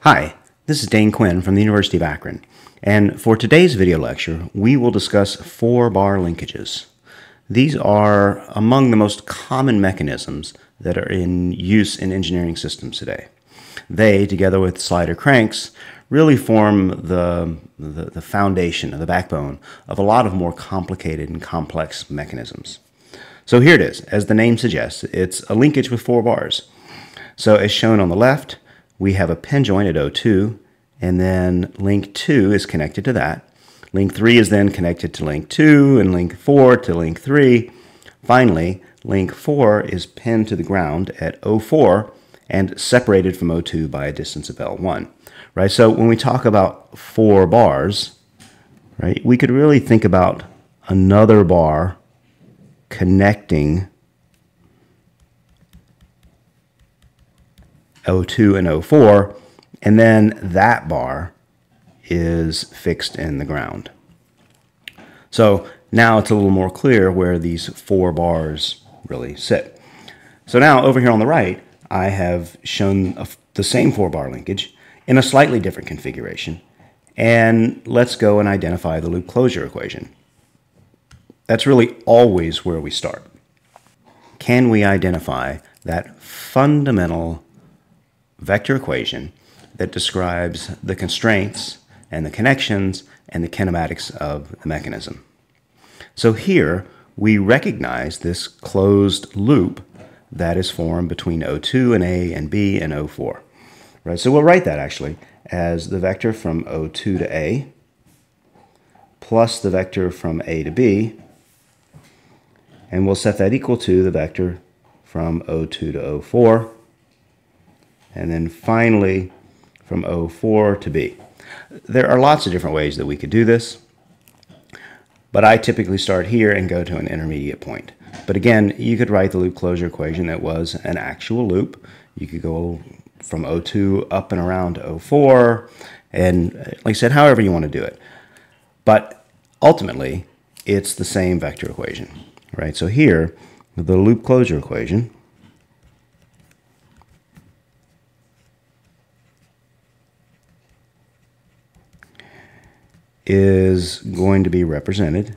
Hi, this is Dane Quinn from the University of Akron, and for today's video lecture, we will discuss 4-bar linkages. These are among the most common mechanisms that are in use in engineering systems today. They, together with slider cranks, really form the foundation, the backbone of a lot of more complicated and complex mechanisms. So here it is. As the name suggests, it's a linkage with 4 bars. So as shown on the left, we have a pin joint at O2, and then link 2 is connected to that. Link 3 is then connected to link 2, and link 4 to link 3. Finally, link 4 is pinned to the ground at O4 and separated from O2 by a distance of L1. Right? So when we talk about 4 bars, right, we could really think about another bar connecting O2 and O4, and then that bar is fixed in the ground. So now it's a little more clear where these 4 bars really sit. So now over here on the right, I have shown the same 4-bar linkage in a slightly different configuration. And let's go and identify the loop closure equation. That's really always where we start. Can we identify that fundamental vector equation that describes the constraints and the connections and the kinematics of the mechanism? So here we recognize this closed loop that is formed between O2 and A and B and O4. Right? So we'll write that actually as the vector from O2 to A plus the vector from A to B, and we'll set that equal to the vector from O2 to O4, and then finally from O4 to B. There are lots of different ways that we could do this, but I typically start here and go to an intermediate point. But again, you could write the loop closure equation that was an actual loop. You could go from O2 up and around to O4, and like I said, however you want to do it. But ultimately, it's the same vector equation, right? So here, the loop closure equation is going to be represented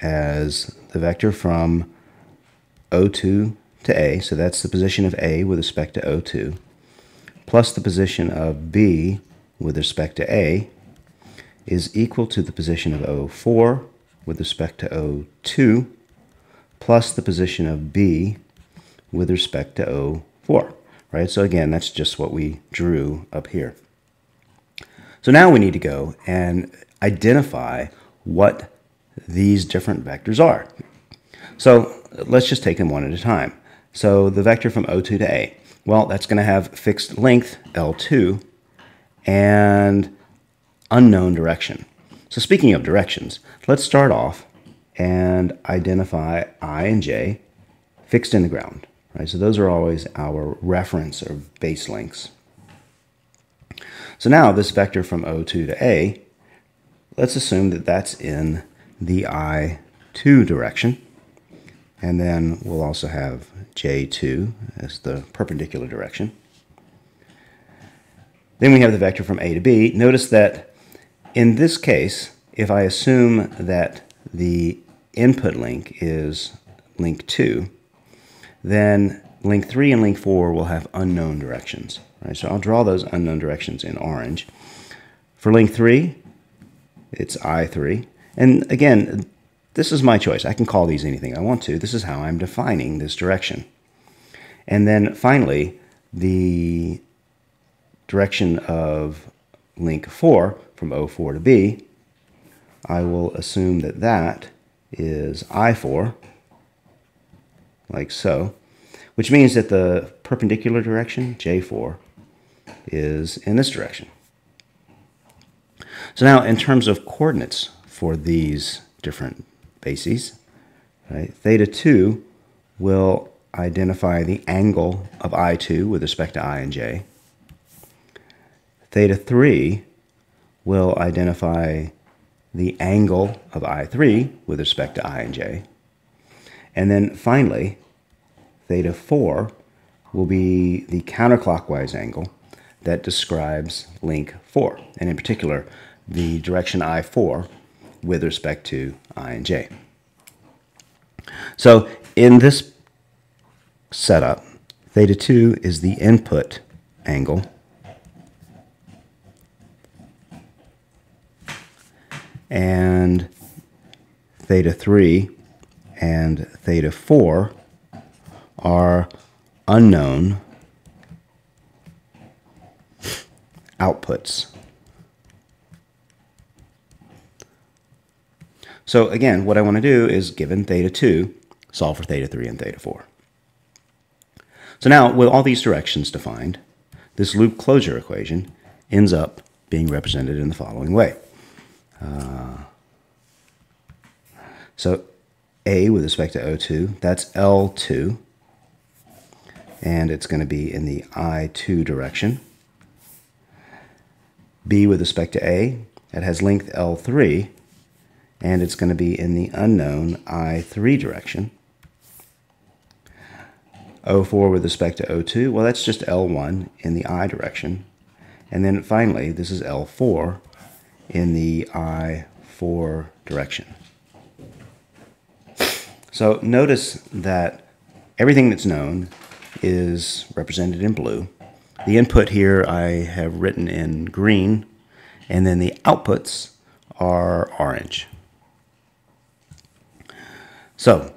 as the vector from O2 to A, so that's the position of A with respect to O2, plus the position of B with respect to A, is equal to the position of O4 with respect to O2, plus the position of B with respect to O4, right? So again, that's just what we drew up here. So now we need to go and identify what these different vectors are. So let's just take them one at a time. So the vector from O2 to A, well, that's going to have fixed length, L2, and unknown direction. So speaking of directions, let's start off and identify I and J fixed in the ground. Right? So those are always our reference or base lengths. So now this vector from O2 to A, let's assume that that's in the I2 direction. And then we'll also have J2 as the perpendicular direction. Then we have the vector from A to B. Notice that in this case, if I assume that the input link is link 2, then link 3 and link 4 will have unknown directions. Right? So I'll draw those unknown directions in orange. For link 3, it's I3. And again, this is my choice. I can call these anything I want to. This is how I'm defining this direction. And then finally, the direction of link 4 from O4 to B, I will assume that that is I4, like so, which means that the perpendicular direction, J4, is in this direction. So now in terms of coordinates for these different bases, right, theta 2 will identify the angle of I2 with respect to I and J. Theta 3 will identify the angle of I3 with respect to I and J. And then finally, theta 4 will be the counterclockwise angle that describes link 4, and in particular, the direction I4 with respect to I and j. So in this setup, theta 2 is the input angle, and theta 3 and theta 4 are unknown outputs. So again, what I want to do is, given theta 2, solve for theta 3 and theta 4. So now, with all these directions defined, this loop closure equation ends up being represented in the following way. So A with respect to O2, that's L2, and it's going to be in the I2 direction. B with respect to A, it has length L3, and it's going to be in the unknown I3 direction. O4 with respect to O2, well, that's just L1 in the I direction. And then finally, this is L4 in the I4 direction. So notice that everything that's known is represented in blue. The input here I have written in green, and then the outputs are orange. So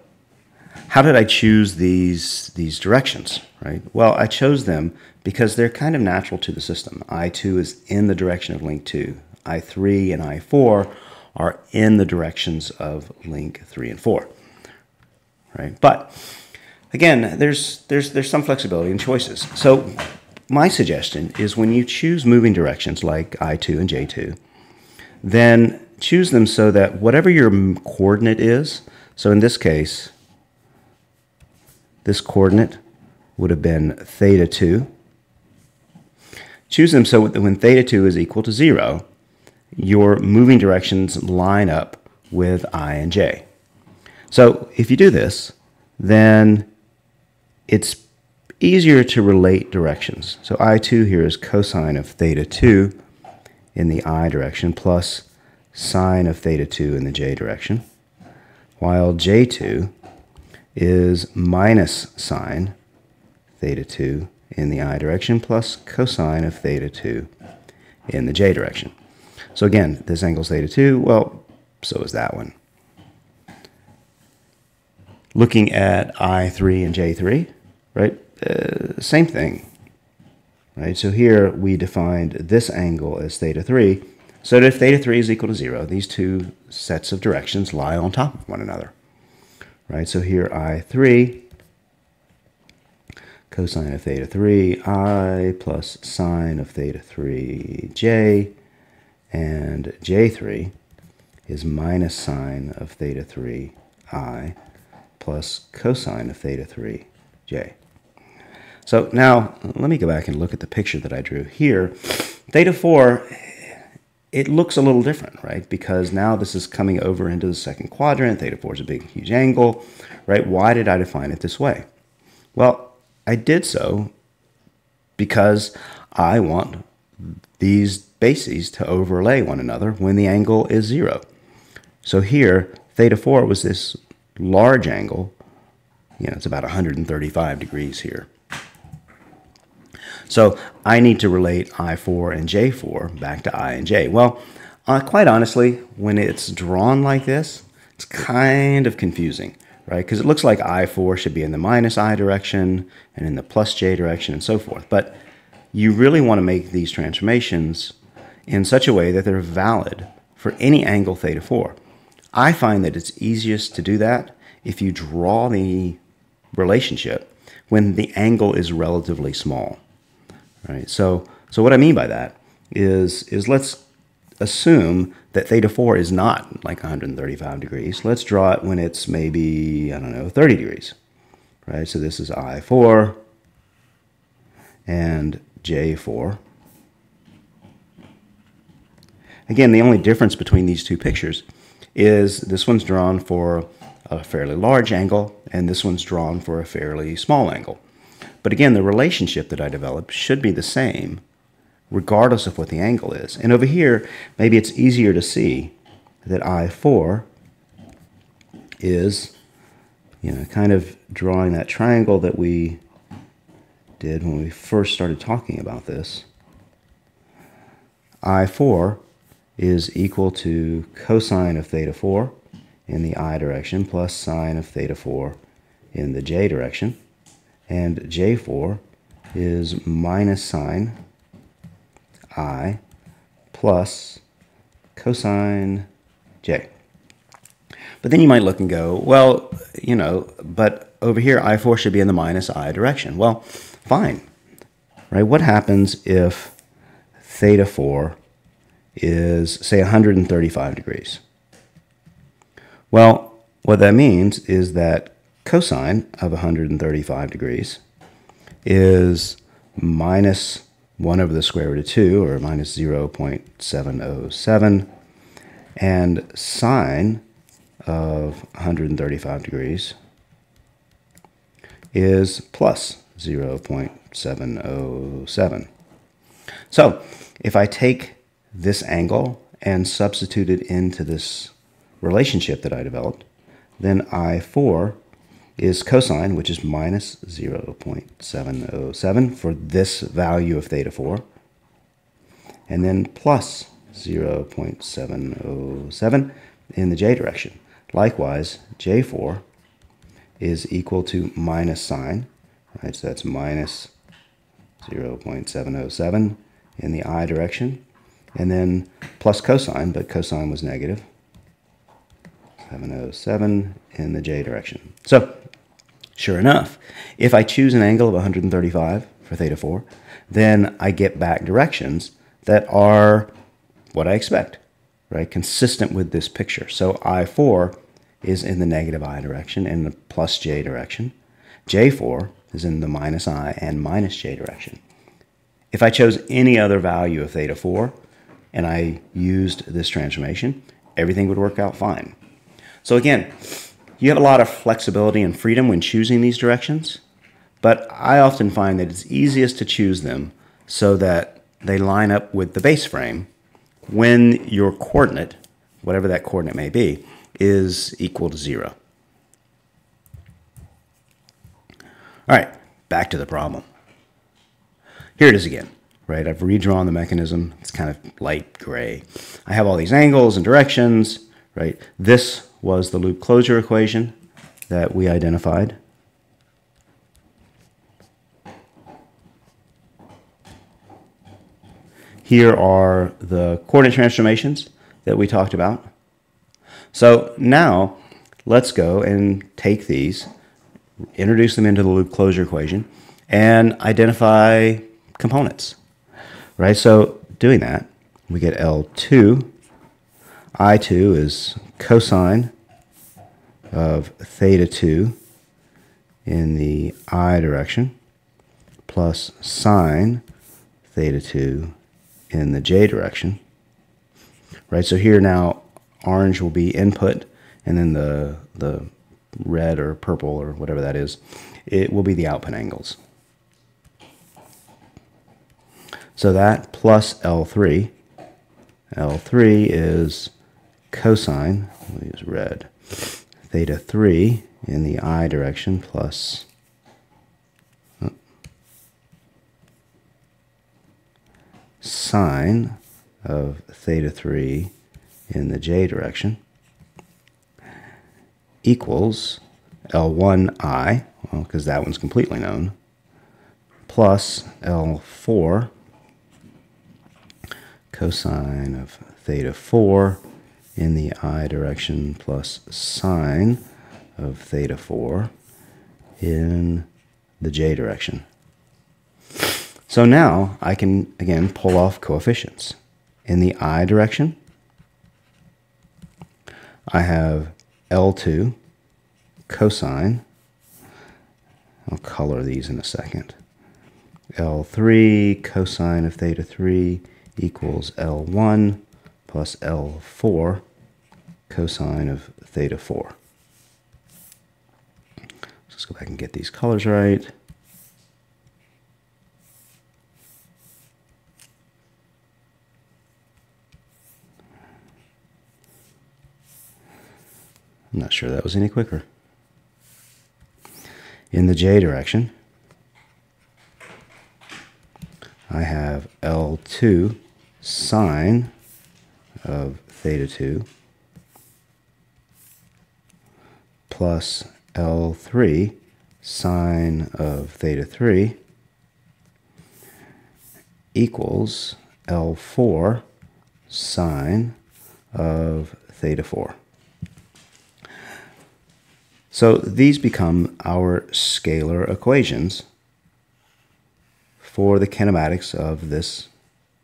how did I choose these directions, right? Well, I chose them because they're kind of natural to the system. I2 is in the direction of link 2. I3 and I4 are in the directions of link 3 and 4, right? But again, there's some flexibility in choices. So my suggestion is, when you choose moving directions like I2 and J2, then choose them so that whatever your coordinate is, so in this case, this coordinate would have been theta 2. Choose them so that when theta 2 is equal to 0, your moving directions line up with I and j. So if you do this, then it's easier to relate directions. So I2 here is cosine of theta 2 in the I direction plus sine of theta 2 in the j direction, while J2 is minus sine theta 2 in the I direction plus cosine of theta 2 in the j direction. So again, this angle's theta 2, well, so is that one. Looking at I3 and J3, right, same thing, right? So here we defined this angle as theta 3, so that if theta 3 is equal to 0, these two sets of directions lie on top of one another, right? So here I3, cosine of theta 3, I plus sine of theta 3, j, and J3 is minus sine of theta 3, I, plus cosine of theta 3, j. So now, let me go back and look at the picture that I drew here. Theta 4, it looks a little different, right? Because now this is coming over into the second quadrant. Theta 4 is a big, huge angle, right? Why did I define it this way? Well, I did so because I want these bases to overlay one another when the angle is 0. So here, theta 4 was this large angle. You know, it's about 135 degrees here. So I need to relate I4 and J4 back to I and J. Well, quite honestly, when it's drawn like this, it's kind of confusing, right? Because it looks like I4 should be in the minus I direction and in the plus J direction and so forth. But you really want to make these transformations in such a way that they're valid for any angle theta 4. I find that it's easiest to do that if you draw the relationship when the angle is relatively small. Right, so what I mean by that is let's assume that theta 4 is not like 135 degrees. Let's draw it when it's maybe, I don't know, 30 degrees. Right, so this is I4 and J4. Again, the only difference between these two pictures is this one's drawn for a fairly large angle and this one's drawn for a fairly small angle. But again, the relationship that I developed should be the same regardless of what the angle is. And over here, maybe it's easier to see that I4 is, kind of drawing that triangle that we did when we first started talking about this. I4 is equal to cosine of theta 4 in the I direction plus sine of theta 4 in the j direction. And J4 is minus sine I plus cosine j. But then you might look and go, well, but over here I4 should be in the minus I direction. Well, fine, right? What happens if theta 4 is, say, 135 degrees? Well, what that means is that cosine of 135 degrees is minus 1 over the square root of 2, or minus 0.707, and sine of 135 degrees is plus 0.707. So if I take this angle and substitute it into this relationship that I developed, then I4 is cosine, which is minus 0.707 for this value of theta 4, and then plus 0.707 in the j direction. Likewise, J4 is equal to minus sine, right? So that's minus 0.707 in the I direction, and then plus cosine, but cosine was negative, 707 in the j direction. So, sure enough, if I choose an angle of 135 for theta 4, then I get back directions that are what I expect, right? Consistent with this picture. So I4 is in the negative I direction and the plus j direction. J4 is in the minus I and minus j direction. If I chose any other value of theta 4 and I used this transformation, everything would work out fine. So again, you have a lot of flexibility and freedom when choosing these directions, but I often find that it's easiest to choose them so that they line up with the base frame when your coordinate, whatever that coordinate may be, is equal to 0. All right, back to the problem. Here it is again, right? I've redrawn the mechanism. It's kind of light gray. I have all these angles and directions, right? This was the loop closure equation that we identified. Here are the coordinate transformations that we talked about. So now let's go and take these, introduce them into the loop closure equation, and identify components, right? So doing that, we get L2. I2 is cosine of theta 2 in the I direction plus sine theta 2 in the j direction, right? So here now orange will be input, and then the red or purple or whatever that is, it will be the output angles. So that plus L3. L3 is cosine, we'll use red, theta 3 in the I direction plus sine of theta 3 in the j direction equals L1I, well, because that one's completely known, plus L4 cosine of theta 4 in the I direction plus sine of theta 4 in the j direction. So now I can, again, pull off coefficients. In the I direction, I have L2 cosine. I'll color these in a second. L3 cosine of theta 3 equals L1 plus L4 cosine of theta 4. So let's go back and get these colors right. I'm not sure that was any quicker. In the j direction, I have L2 sine of theta 2 plus L3 sine of theta 3 equals L4 sine of theta 4. So these become our scalar equations for the kinematics of this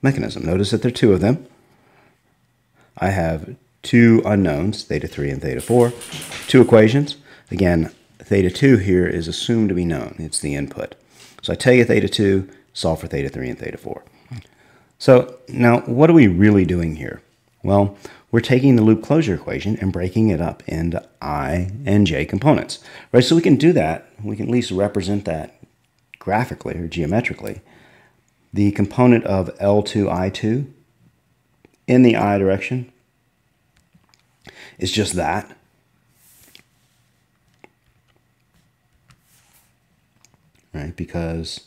mechanism. Notice that there are two of them. I have two unknowns, theta 3 and theta 4, two equations. Again, theta 2 here is assumed to be known. It's the input. So I tell you theta 2, solve for theta 3 and theta 4. So now what are we really doing here? Well, we're taking the loop closure equation and breaking it up into I and j components. Right? So we can do that. We can at least represent that graphically or geometrically. The component of L2 I2 in the I direction is just that. Right? Because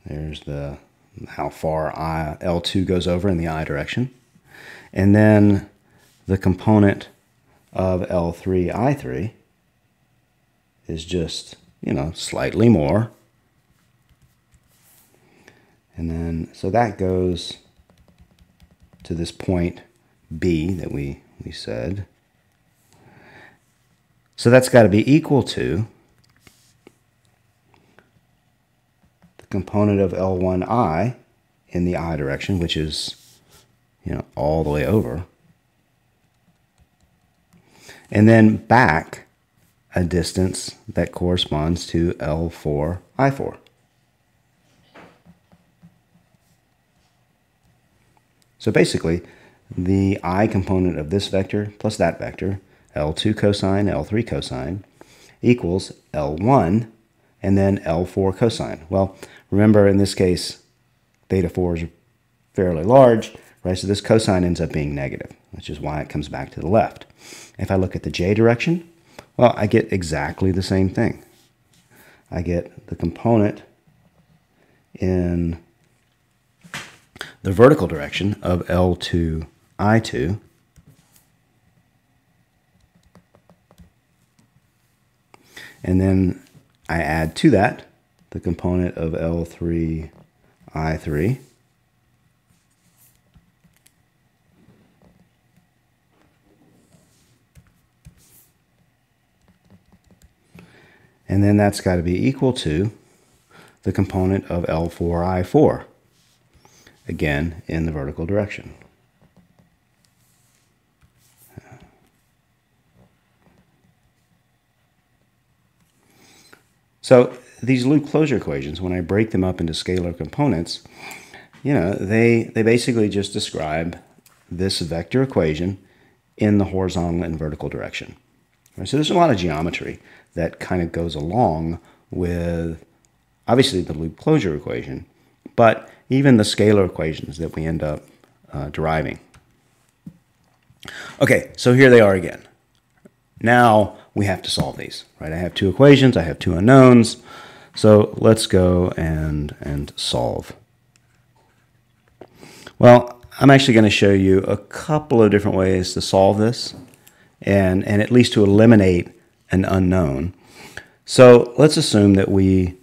there's the how far L2 goes over in the I direction. And then the component of L3 I3 is just, slightly more. And then, so that goes to this point B that we said. So that's got to be equal to the component of L1I in the I direction, which is, all the way over. And then back a distance that corresponds to L4 I4. So basically, the I component of this vector plus that vector, L2 cosine, L3 cosine, equals L1 and then L4 cosine. Well, remember in this case, theta 4 is fairly large, right? So this cosine ends up being negative, which is why it comes back to the left. If I look at the j direction, well, I get exactly the same thing. I get the component in the vertical direction of L2 I2 and then I add to that the component of L3 I3 and then that's got to be equal to the component of L4 I4, again in the vertical direction. So these loop closure equations, when I break them up into scalar components, they basically just describe this vector equation in the horizontal and vertical direction. Right? So there's a lot of geometry that kind of goes along with, obviously, the loop closure equation, but even the scalar equations that we end up deriving. Okay, so here they are again. Now we have to solve these, right? I have two equations, I have two unknowns, so let's go and solve. Well, I'm actually going to show you a couple of different ways to solve this and at least to eliminate an unknown. So let's assume that we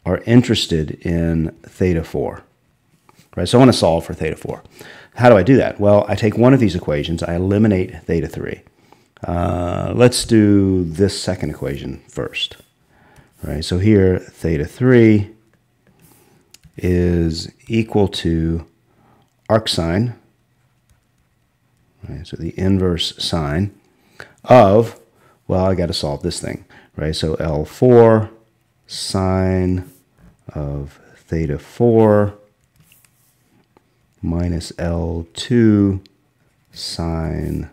are interested in theta 4. Right? So I want to solve for theta 4. How do I do that? Well, I take one of these equations, I eliminate theta 3. Let's do this second equation first. Right? So here, theta 3 is equal to arcsine, right? So the inverse sine of, well, I got to solve this thing, right? So L4 sine of theta 4 minus L2 sine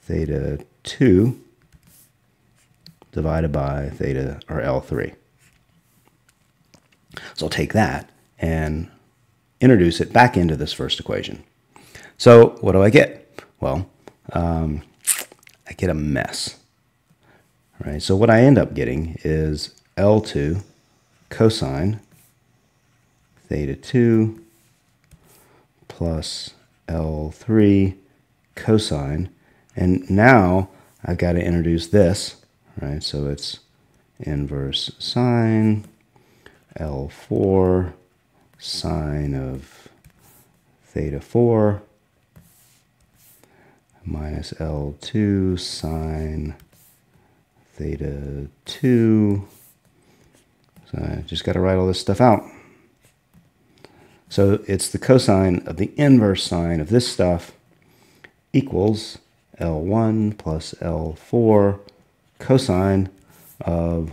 theta 2 divided by theta, or L3. So I'll take that and introduce it back into this first equation. So what do I get? Well, I get a mess. Right? So what I end up getting is L2 cosine theta 2 plus L3 cosine. And now I've got to introduce this, right? So it's inverse sine L4 sine of theta 4 minus L2 sine theta 2. So I just got to write all this stuff out. So it's the cosine of the inverse sine of this stuff equals L1 plus L4 cosine of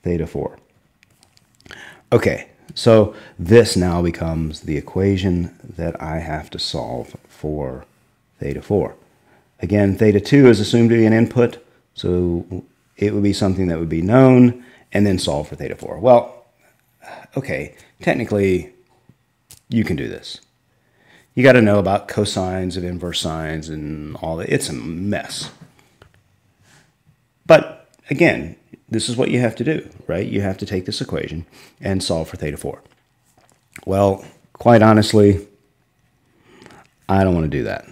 theta 4. Okay, so this now becomes the equation that I have to solve for theta 4. Again, theta 2 is assumed to be an input, so it would be something that would be known, and then solve for theta 4. Well, okay, technically, you can do this. You got to know about cosines of inverse sines and all that. It's a mess. But again, this is what you have to do, right? You have to take this equation and solve for theta 4. Well, quite honestly, I don't want to do that.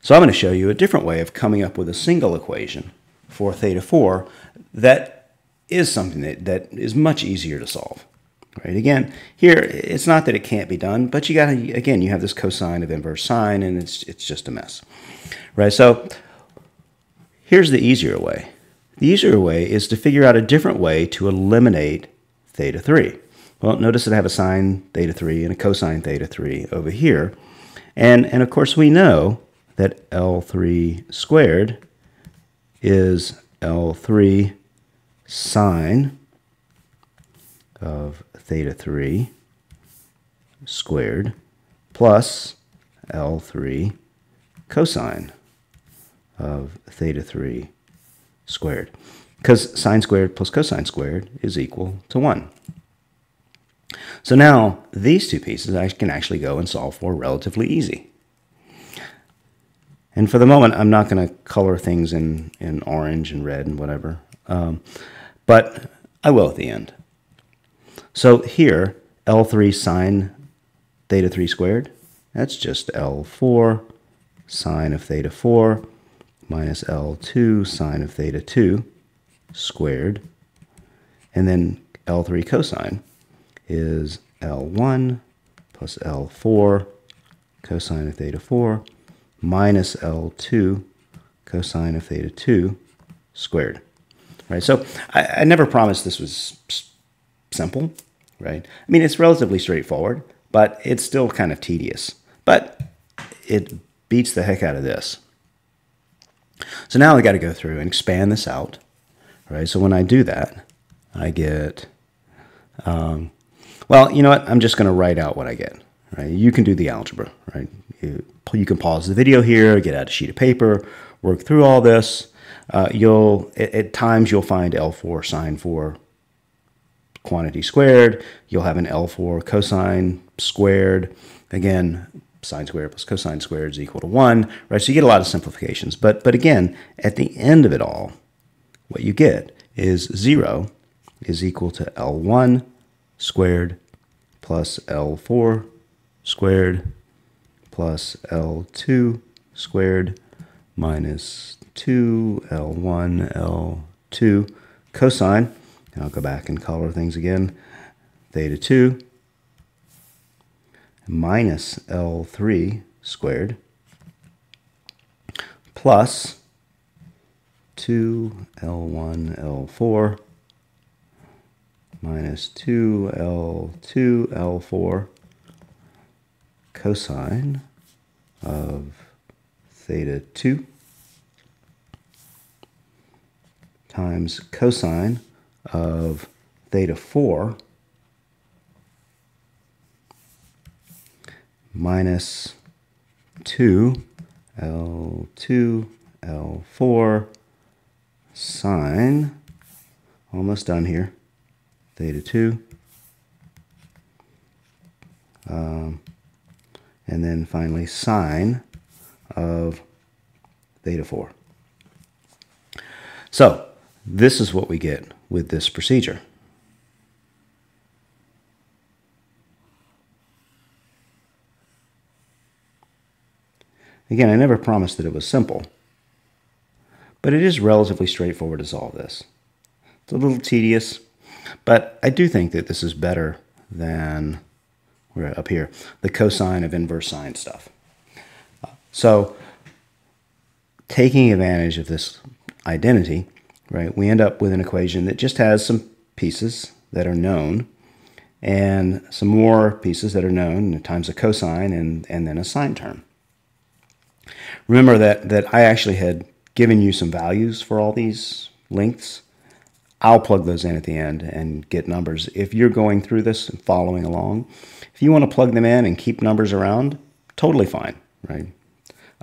So I'm going to show you a different way of coming up with a single equation for theta 4 that is something that is much easier to solve. Right? Again, here, it's not that it can't be done, but you got to, again, you have this cosine of inverse sine, and it's just a mess. Right? So here's the easier way. The easier way is to figure out a different way to eliminate theta 3. Well, notice that I have a sine theta 3 and a cosine theta 3 over here. And of course, we know that L3 squared is L3 sine of theta 3 squared plus L3 cosine of theta 3 squared. Because sine squared plus cosine squared is equal to 1. So now these two pieces I can actually go and solve for relatively easy. And for the moment, I'm not going to color things in orange and red and whatever, but I will at the end. So here, L3 sine theta 3 squared, that's just L4 sine of theta 4 minus L2 sine of theta 2 squared. And then L3 cosine is L1 plus L4 cosine of theta 4 minus L2 cosine of theta 2 squared. Right, so I never promised this was simple, right? I mean, it's relatively straightforward, but it's still kind of tedious. But it beats the heck out of this. So now I got to go through and expand this out, right? So when I do that, I get, well, you know what? I'm just going to write out what I get, right? You can do the algebra, right? You can pause the video here, get out a sheet of paper, work through all this. At times you'll find L4 sine 4 quantity squared. You'll have an L4 cosine squared. Again, sine squared plus cosine squared is equal to 1, right? So you get a lot of simplifications. But again, at the end of it all, what you get is 0 is equal to L1 squared plus L4 squared plus L2 squared minus 2L1 L2 cosine. I'll go back and color things again. Theta 2 minus L3 squared plus 2L1 L4 minus 2L2 L4 cosine of theta 2 times cosine of theta 4 minus 2 L2 L4 sine, almost done here, theta 2, and then finally sine of theta 4. So this is what we get with this procedure. Again, I never promised that it was simple, but it is relatively straightforward to solve this. It's a little tedious, but I do think that this is better than, we're up here, the cosine of inverse sine stuff. So taking advantage of this identity, right, we end up with an equation that just has some pieces that are known and some more pieces that are known times a cosine and then a sine term. Remember that I actually had given you some values for all these lengths. I'll plug those in at the end and get numbers. If you're going through this and following along, if you want to plug them in and keep numbers around, totally fine, right?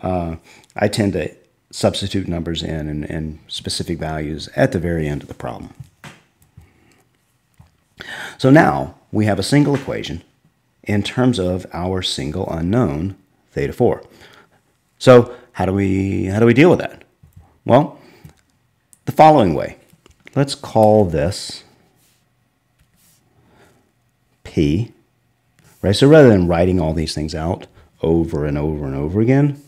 I tend to substitute numbers in and specific values at the very end of the problem. So now we have a single equation in terms of our single unknown, theta 4. So how do we deal with that? Well, the following way. Let's call this P, right? So rather than writing all these things out over and over and over again,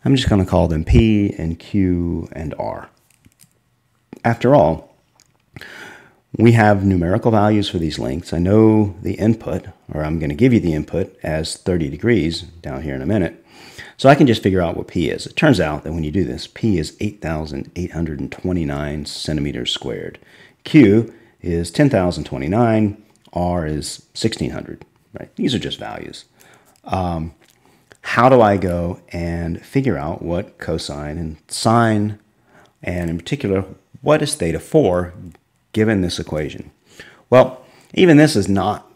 I'm just going to call them P and Q and R. After all, we have numerical values for these lengths. I know the input, or I'm going to give you the input as 30 degrees down here in a minute. So I can just figure out what P is. It turns out that when you do this, P is 8,829 centimeters squared. Q is 10,029. R is 1,600. Right? These are just values. How do I go and figure out what cosine and sine, and in particular, what is theta 4 given this equation? Well, even this is not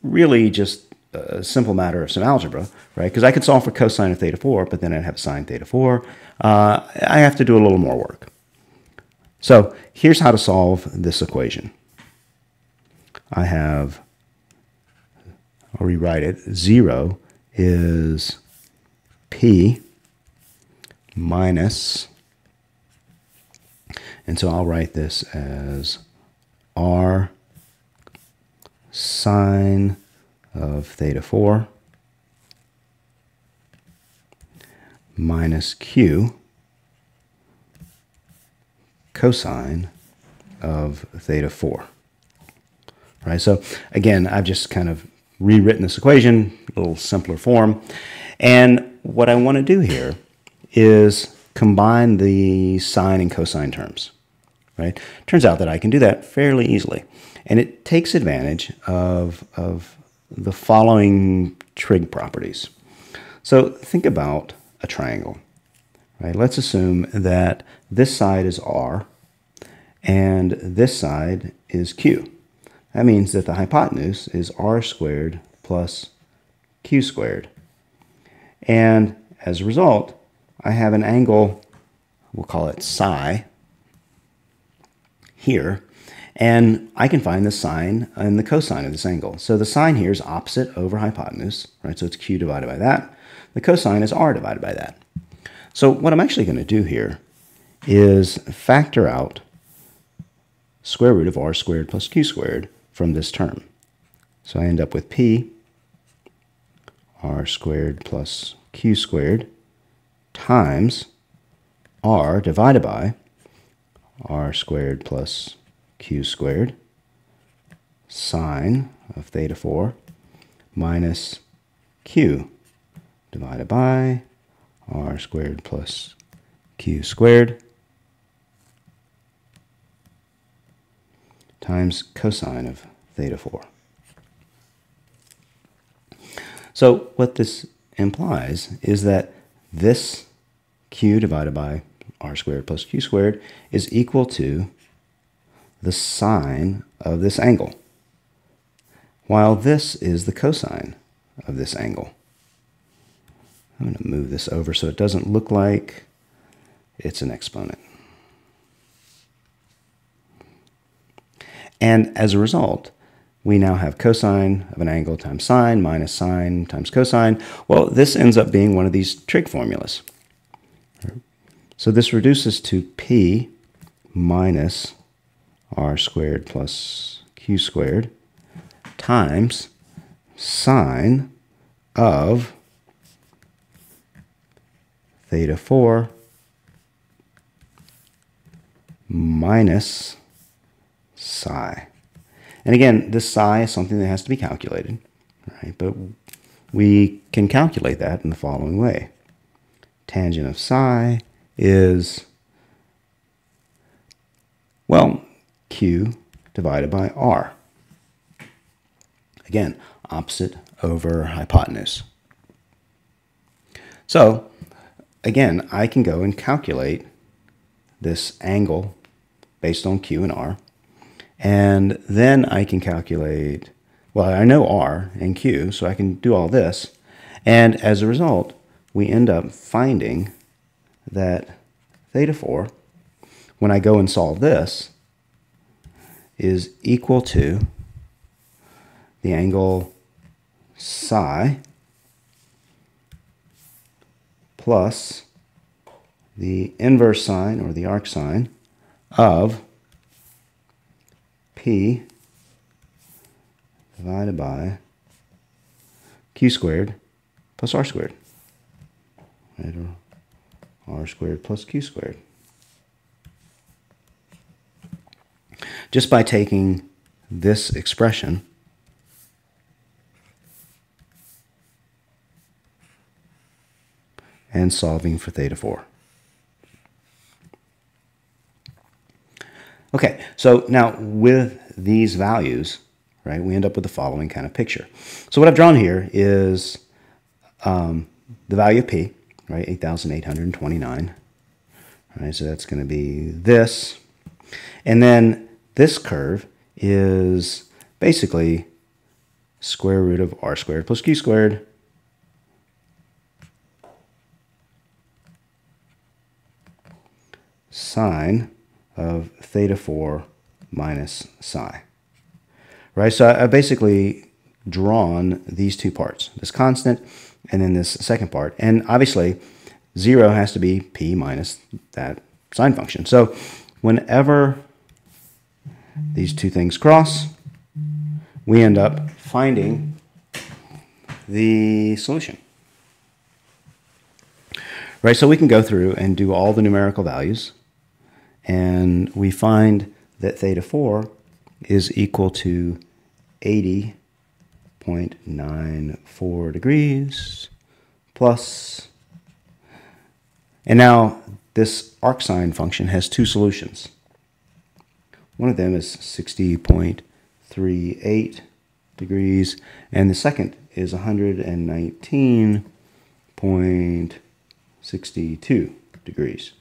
really just a simple matter of some algebra, right? Because I could solve for cosine of theta 4, but then I'd have sine theta 4. I have to do a little more work. So here's how to solve this equation. I'll rewrite it. 0 is P minus, and so I'll write this as R sine of theta 4 minus Q cosine of theta 4. Right, so again, I've just kind of rewritten this equation, a little simpler form. And what I want to do here is combine the sine and cosine terms. Right? Turns out that I can do that fairly easily. And it takes advantage of the following trig properties. So think about a triangle. Right? Let's assume that this side is R and this side is Q. That means that the hypotenuse is R squared plus Q squared. And as a result, I have an angle, we'll call it psi, here, and I can find the sine and the cosine of this angle. So the sine here is opposite over hypotenuse, right? So it's Q divided by that. The cosine is R divided by that. So what I'm actually going to do here is factor out square root of R squared plus Q squared from this term. So I end up with P R squared plus Q squared times R divided by R squared plus Q squared sine of theta 4 minus Q divided by R squared plus Q squared times cosine of theta 4. So what this implies is that this Q divided by R squared plus Q squared is equal to the sine of this angle, while this is the cosine of this angle. I'm going to move this over so it doesn't look like it's an exponent. And as a result, we now have cosine of an angle times sine minus sine times cosine. Well, this ends up being one of these trig formulas. So this reduces to P minus r squared plus q squared times sine of theta 4 minus psi. And again, this psi is something that has to be calculated, right? But we can calculate that in the following way. Tangent of psi is, well, q divided by r. Again, opposite over hypotenuse. So, again, I can go and calculate this angle based on q and r. And then I can calculate, well, I know r and q, so I can do all this. And as a result, we end up finding that theta 4, when I go and solve this, is equal to the angle psi plus the inverse sine, or the arc sine, of P divided by q squared plus r squared. Right, or r squared plus q squared. Just by taking this expression and solving for theta 4. Okay, so now with these values, right, we end up with the following kind of picture. So what I've drawn here is the value of P, right, 8,829. Right, so that's going to be this. And then this curve is basically square root of r squared plus q squared sine of theta 4 minus psi. Right, so I've basically drawn these two parts, this constant and then this second part. And obviously, 0 has to be p minus that sine function. So whenever these two things cross, we end up finding the solution. Right, so we can go through and do all the numerical values, and we find that theta 4 is equal to 80.94 degrees plus, and now this arcsine function has two solutions. One of them is 60.38 degrees, and the second is 119.62 degrees.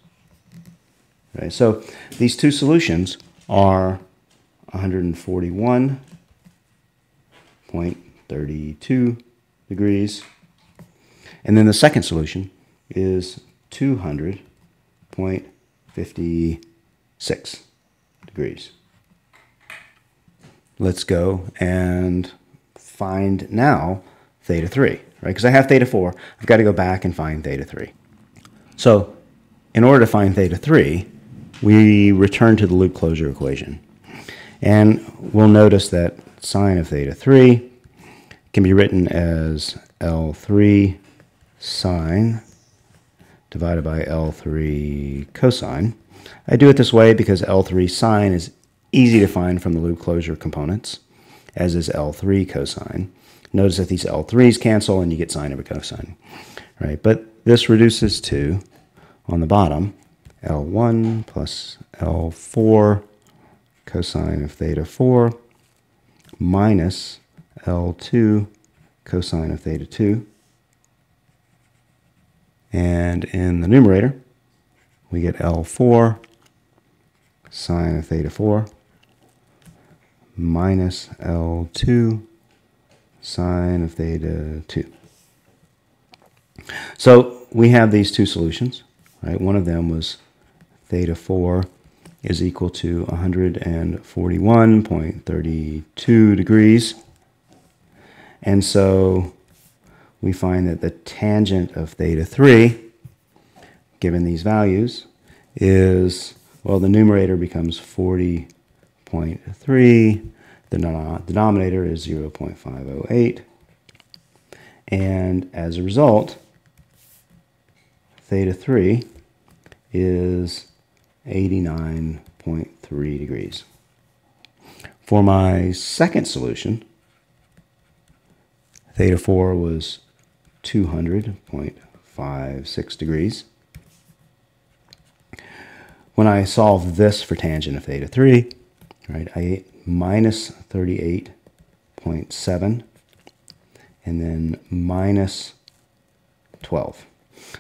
Right, so these two solutions are 141.32 degrees, and then the second solution is 200.56 degrees. Let's go and find now theta 3, right? Because I have theta 4, I've got to go back and find theta 3. So in order to find theta 3, we return to the loop closure equation. And we'll notice that sine of theta 3 can be written as L3 sine divided by L3 cosine. I do it this way because L3 sine is easy to find from the loop closure components, as is L3 cosine. Notice that these L3s cancel and you get sine over cosine. Right? But this reduces to, on the bottom, L1 plus L4 cosine of theta 4 minus L2 cosine of theta 2. And in the numerator, we get L4 sine of theta 4 minus L2 sine of theta 2. So we have these two solutions, right? One of them was theta 4 is equal to 141.32 degrees. And so we find that the tangent of theta 3, given these values, is, well, the numerator becomes 40.3, the denominator is 0.508, and as a result, theta 3 is 89.3 degrees. For my second solution, theta 4 was 200.56 degrees. When I solve this for tangent of theta 3, right, I minus 38.7 and then minus 12.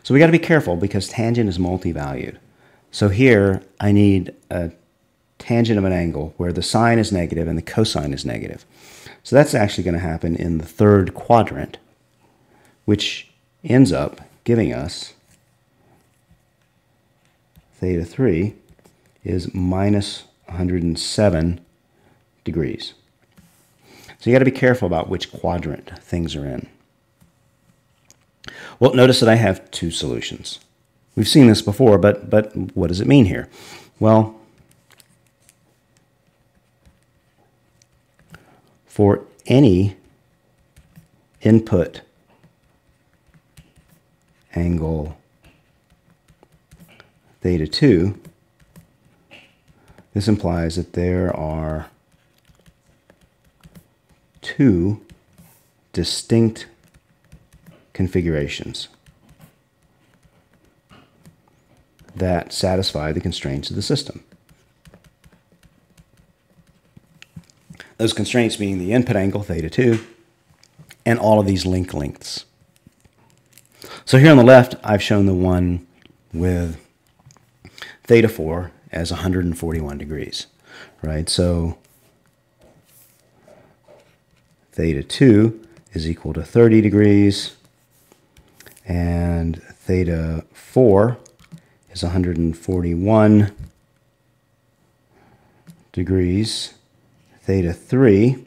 So we got to be careful because tangent is multi-valued. So here I need a tangent of an angle where the sine is negative and the cosine is negative. So that's actually going to happen in the third quadrant, which ends up giving us theta 3 is minus 107 degrees. So you got to be careful about which quadrant things are in. Well, notice that I have two solutions. We've seen this before, but what does it mean here? Well, for any input angle theta 2, this implies that there are two distinct configurations that satisfy the constraints of the system. Those constraints being the input angle theta 2 and all of these link lengths. So here on the left, I've shown the one with theta 4 as 141 degrees, right? So theta 2 is equal to 30 degrees, and theta 4 is 141 degrees. Theta 3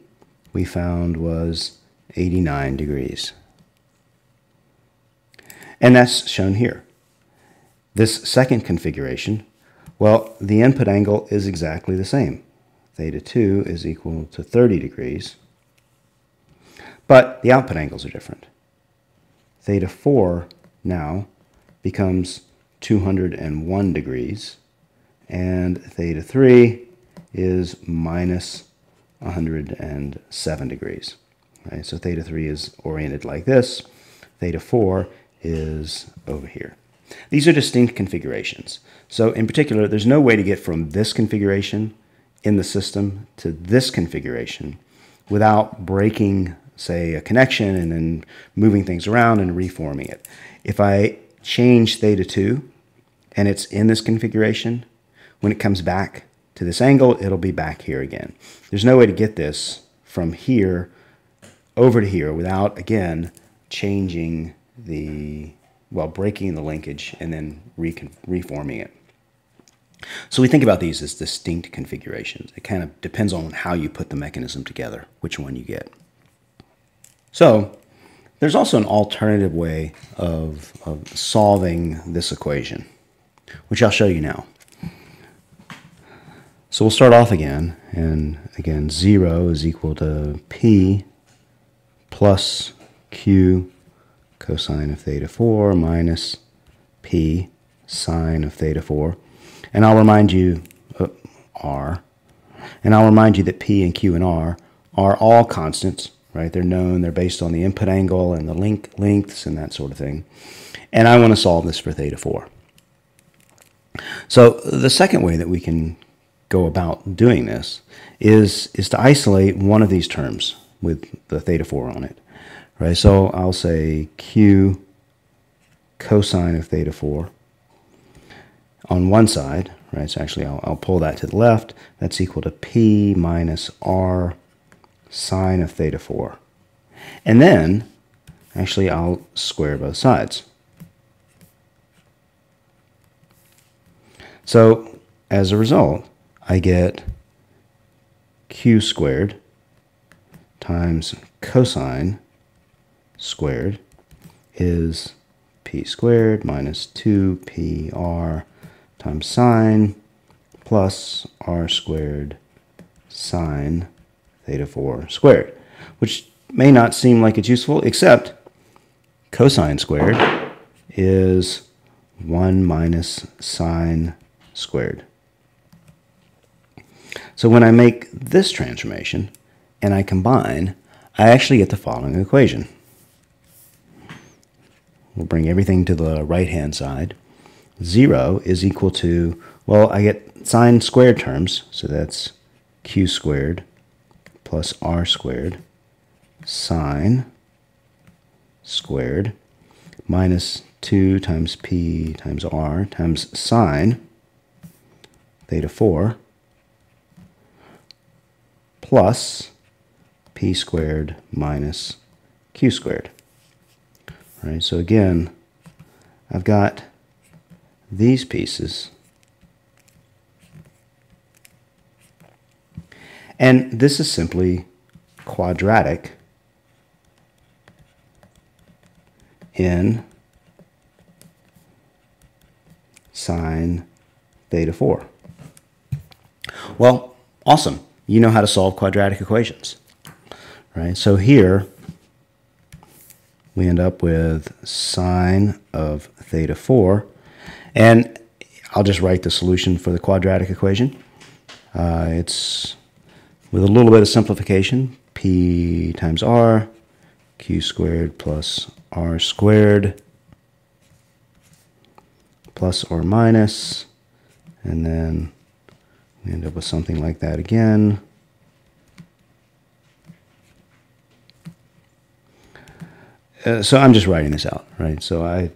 we found was 89 degrees. And that's shown here. This second configuration, well, the input angle is exactly the same. Theta 2 is equal to 30 degrees. But the output angles are different. Theta 4 now becomes 201 degrees, and theta 3 is minus 107 degrees. Right? So theta 3 is oriented like this. Theta 4 is over here. These are distinct configurations. So in particular, there's no way to get from this configuration in the system to this configuration without breaking, say, a connection and then moving things around and reforming it. If I change theta 2 and it's in this configuration, when it comes back to this angle, it'll be back here again. There's no way to get this from here over to here without, again, changing the, well, breaking the linkage and then reforming it. So we think about these as distinct configurations. It kind of depends on how you put the mechanism together, which one you get. So there's also an alternative way of solving this equation, which I'll show you now. So we'll start off again, and again 0 is equal to P plus Q cosine of theta 4 minus P sine of theta 4. And I'll remind you, R, and I'll remind you that P and Q and R are all constants, right? They're known, they're based on the input angle and the lengths and that sort of thing. And I want to solve this for theta 4. So the second way that we can go about doing this is to isolate one of these terms with the theta 4 on it, right? So I'll say Q cosine of theta 4 on one side, right? So actually I'll pull that to the left. That's equal to P minus R sine of theta 4. And then actually I'll square both sides. So as a result, I get q squared times cosine squared is p squared minus 2pr times sine plus r squared sine theta 4 squared, which may not seem like it's useful, except cosine squared is 1 minus sine squared. So when I make this transformation and I combine, I actually get the following equation. We'll bring everything to the right-hand side. 0 is equal to, well, I get sine squared terms, so that's q squared plus r squared sine squared minus 2 times p times r times sine theta 4 plus p squared minus q squared. All right, so again, I've got these pieces, and this is simply quadratic in sine theta 4. Well, awesome. You know how to solve quadratic equations, right? So here we end up with sine of theta 4, and I'll just write the solution for the quadratic equation. It's with a little bit of simplification, p times r, q squared plus r squared plus or minus, and then we end up with something like that again. So I'm just writing this out, right? So I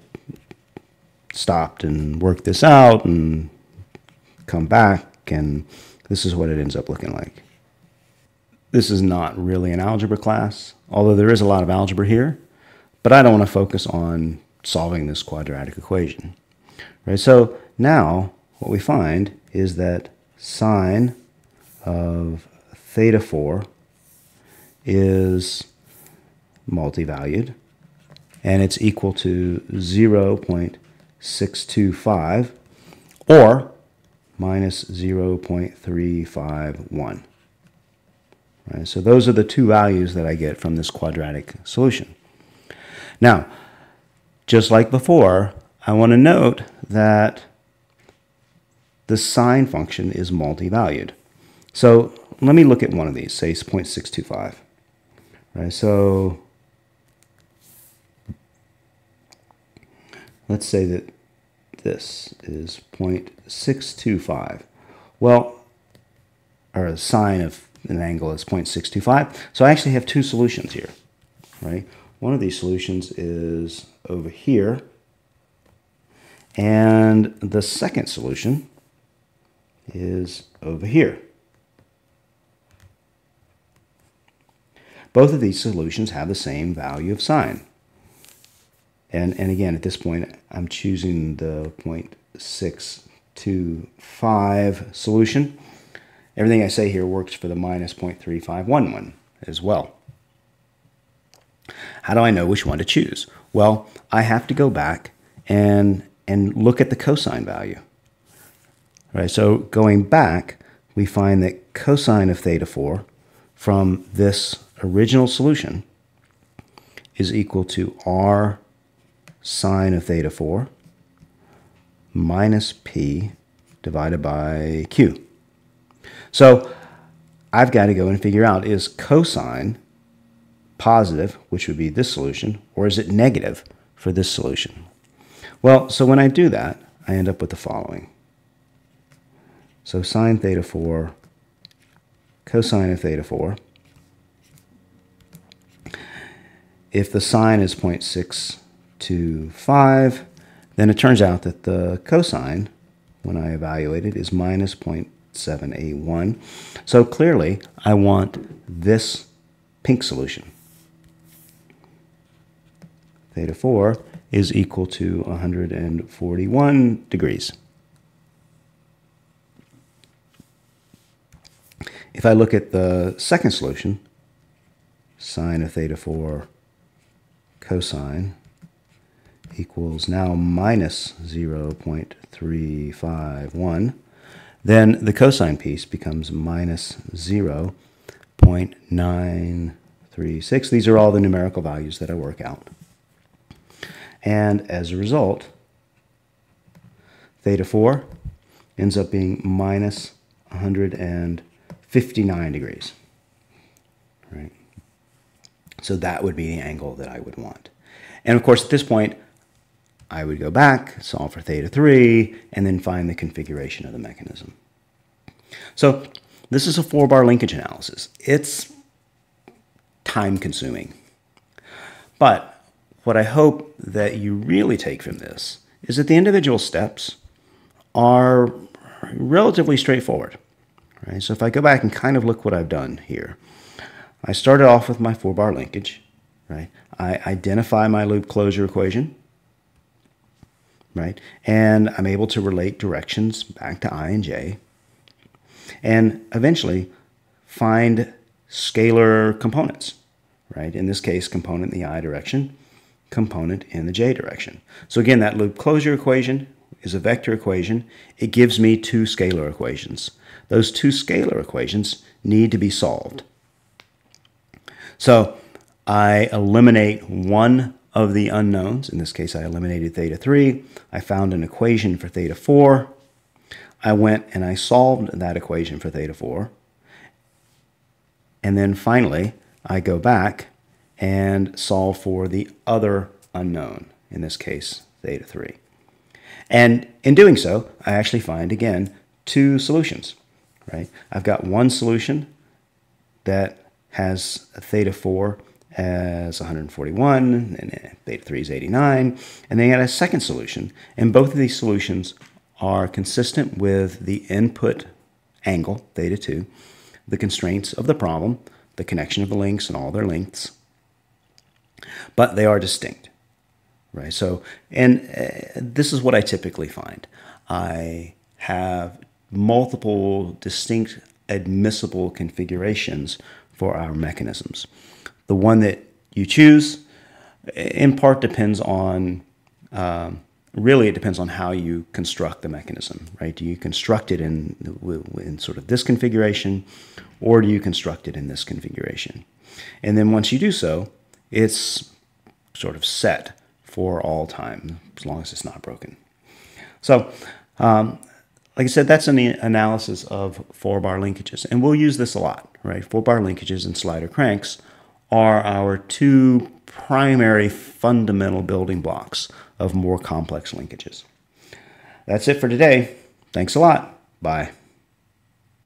stopped and worked this out and come back, and this is what it ends up looking like. This is not really an algebra class, although there is a lot of algebra here, but I don't want to focus on solving this quadratic equation, right? So now what we find is that sine of theta 4 is multivalued, and it's equal to 0.625 or minus 0.351. Right, so those are the two values that I get from this quadratic solution. Now, just like before, I want to note that the sine function is multivalued. So let me look at one of these, say it's 0.625. Right, so let's say that this is 0.625. Well, or the sine of an angle is 0.625. So I actually have two solutions here, right? One of these solutions is over here, and the second solution is over here. Both of these solutions have the same value of sine. And again, at this point, I'm choosing the 0.625 solution. Everything I say here works for the minus 0.3511 as well. How do I know which one to choose? Well, I have to go back and look at the cosine value. Right, so going back, we find that cosine of theta 4 from this original solution is equal to r sine of theta 4 minus p divided by q. So I've got to go and figure out, is cosine positive, which would be this solution, or is it negative for this solution? Well, so when I do that, I end up with the following. So sine theta 4, cosine of theta 4. If the sine is 0.625, then it turns out that the cosine, when I evaluate it, is minus 0.781. So clearly, I want this pink solution. Theta 4 is equal to 141 degrees. If I look at the second solution, sine of theta 4 cosine equals now minus 0.351, then the cosine piece becomes minus 0.936. These are all the numerical values that I work out. And as a result, theta 4 ends up being minus 159 degrees. Right? So that would be the angle that I would want. And of course, at this point, I would go back, solve for theta 3, and then find the configuration of the mechanism. So this is a 4-bar linkage analysis. It's time-consuming. But what I hope that you really take from this is that the individual steps are relatively straightforward. Right? So if I go back and kind of look what I've done here, I started off with my 4-bar linkage. Right? I identify my loop closure equation. Right? And I'm able to relate directions back to I and j. And eventually find scalar components. Right? In this case, component in the I direction, component in the j direction. So again, that loop closure equation is a vector equation. It gives me two scalar equations. Those two scalar equations need to be solved. So I eliminate one of the unknowns. In this case, I eliminated theta 3. I found an equation for theta 4. I went and I solved that equation for theta 4. And then finally, I go back and solve for the other unknown, in this case, theta 3. And in doing so, I actually find, again, two solutions. Right? I've got one solution that has theta 4 as 141, and theta 3 is 89, and then I got a second solution, and both of these solutions are consistent with the input angle, theta 2, the constraints of the problem, the connection of the links and all their lengths, but they are distinct. Right? So, and this is what I typically find. I have multiple distinct admissible configurations for our mechanisms. The one that you choose, in part, depends on, really it depends on how you construct the mechanism, right? Do you construct it in sort of this configuration, or do you construct it in this configuration? And then once you do so, it's sort of set for all time, as long as it's not broken. So, like I said, that's an analysis of 4-bar linkages, and we'll use this a lot, right? 4-bar linkages and slider cranks are our two primary fundamental building blocks of more complex linkages. That's it for today. Thanks a lot. Bye.